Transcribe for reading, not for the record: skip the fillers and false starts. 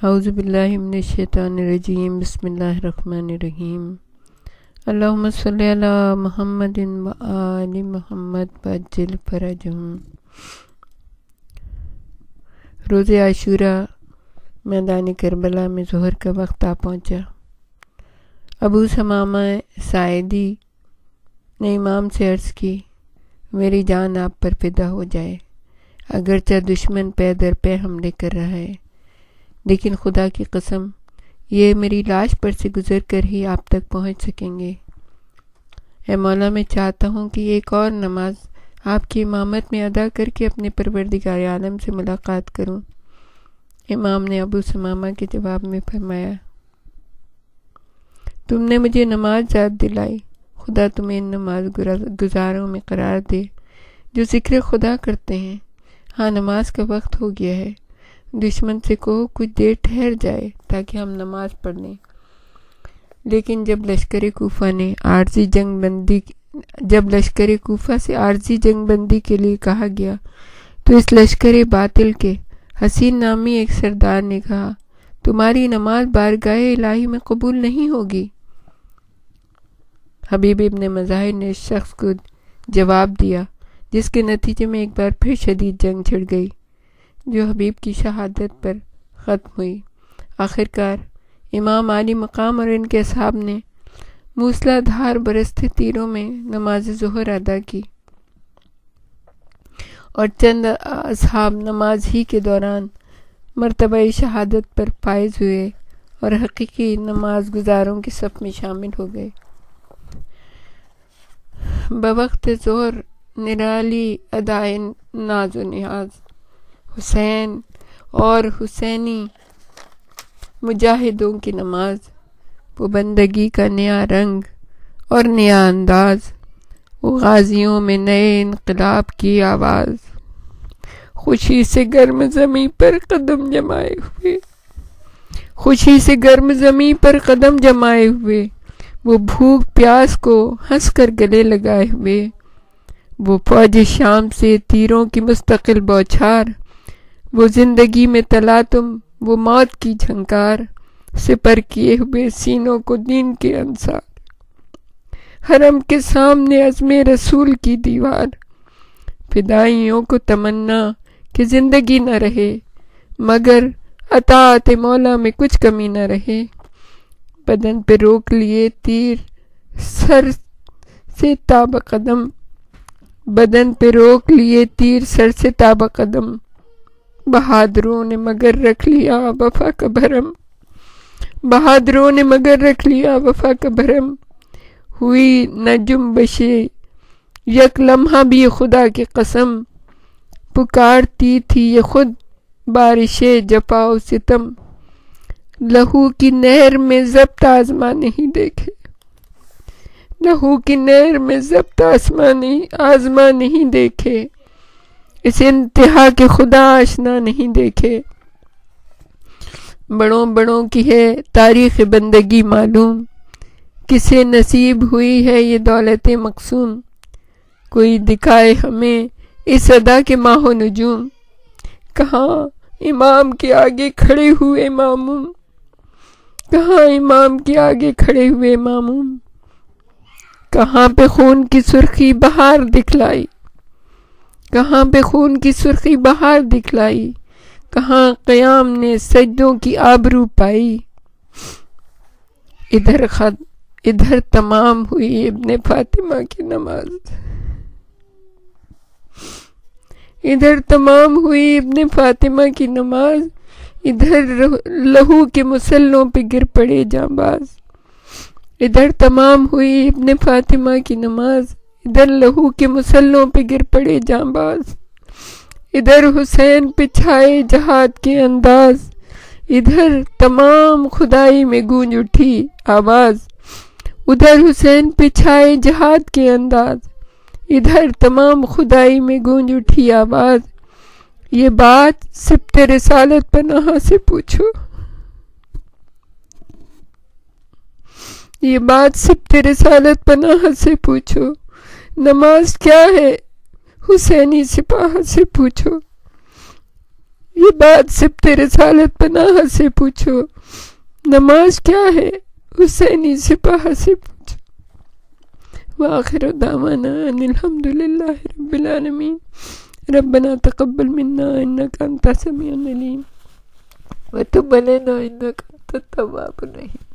اعوذ باللہ من الشیطان الرجیم بسم اللہ الرحمن الرحیم اللہم صلی علی محمد و آل محمد وعجل فرجہم۔ روز عاشوراء میدان کربلا میں ظہر کا وقت آ پہنچا۔ ابو ثمامہ ساعدی نے امام سے عرض کی، میری جان آپ پر فدا ہو جائے، اگرچہ دشمن پے در پے حملے کر رہا ہے، لیکن خدا کی قسم یہ میری لاش پر سے گزر کر ہی آپ تک پہنچ سکیں گے۔ اے مولا، میں چاہتا ہوں کہ ایک اور نماز آپ کی امامت میں ادا کر کے اپنے پروردگار عالم سے ملاقات کروں۔ امام نے ابو ثمامہ کے جواب میں فرمایا، تم نے مجھے نماز یاد دلائی، خدا تمہیں ان نماز گزاروں میں قرار دے جو ذکر خدا کرتے ہیں۔ ہاں، نماز کا وقت ہو گیا ہے، دشمن سے کہو کچھ دیر ٹھہر جائے تاکہ ہم نماز پڑھ لیں۔ لیکن جب لشکر کوفہ سے عارضی جنگ بندی کے لیے کہا گیا تو اس لشکر باطل کے حسین نامی ایک سردار نے کہا، تمہاری نماز بارگاہ الہی میں قبول نہیں ہوگی۔ حبیب ابن مظاہر نے اس شخص کو جواب دیا، جس کے نتیجے میں ایک بار پھر شدید جنگ چھڑ گئی جو حبیب کی شہادت پر ختم ہوئی۔ آخرکار امام عالی مقام اور ان کے اصحاب نے موسلا دھار برستے تیروں میں نماز ظہر ادا کی، اور چند اصحاب نماز ہی کے دوران مرتبہ شہادت پر فائز ہوئے اور حقیقی نماز گزاروں کی صف میں شامل ہو گئے۔ بوقت ظہر نرالی ادائے ناز و نیاز، حسین اور حسینی مجاہدوں کی نماز، وہ بندگی کا نیا رنگ اور نیا انداز، وہ غازیوں میں نئے انقلاب کی آواز، خوشی سے گرم زمیں پر قدم جمائے ہوئے، وہ بھوک پیاس کو ہنس کر گلے لگائے ہوئے، وہ فوج شام سے تیروں کی مستقل بوچھار، وہ زندگی میں تلاطم، وہ موت کی جھنکار، سپر کیے ہوئے سینوں کو دین کے انصار، حرم کے سامنے عزم رسول کی دیوار، فدائیوں کو تمنا کہ زندگی نہ رہے مگر اطاعت مولا میں کچھ کمی نہ رہے، بدن پہ روک لیے تیر سر سے تاب قدم، بہادروں نے مگر رکھ لیا وفا کا بھرم، ہوئی نہ جنبش یک لمحہ بھی خدا کی قسم، پکارتی تھی یہ خود بارش جفا و ستم، لہو کی نہر میں ضبط آزما نہیں دیکھے، اس انتہا کے خدا آشنا نہیں دیکھے، بڑوں کی ہے تاریخ بندگی معلوم، کسے نصیب ہوئی ہے یہ دولت مقسوم، کوئی دکھائے ہمیں اس ادا کے ماہ و نجوم، کہاں امام کے آگے کھڑے ہوئے ماموم، کہاں پہ خون کی سرخی بہار دکھلائی، کہاں قیام نے سجدوں کی آبرو پائی، ادھر تمام ہوئی ابن فاطمہ کی نماز، ادھر لہو کے مسلوں پہ گر پڑے جانباز، ادھر تمام ہوئی ابن فاطمہ کی نماز، ادھر لہو کے مسلوں پہ گر پڑے جانباز، ادھر حسین پہ چھائے جہاد کے انداز، ادھر تمام خدائی میں گونج اٹھی آواز، ادھر حسین پہ چھائے جہاد کے انداز، ادھر تمام خدائی میں گونج اٹھی آواز، یہ بات سبت رسالت پناہ سے پوچھو، نماز کیا ہے حسینی سپاہ سے پوچھو، یہ بات صرف تیرے رسالت پناہ سے پوچھو، نماز کیا ہے حسینی سپاہ سے پوچھو۔ وآخر دعوانا ان الحمدللہ رب العالمین۔ ربنا تقبل منا انک انت السمیع العلیم وتب علینا انک انت التواب الرحیم۔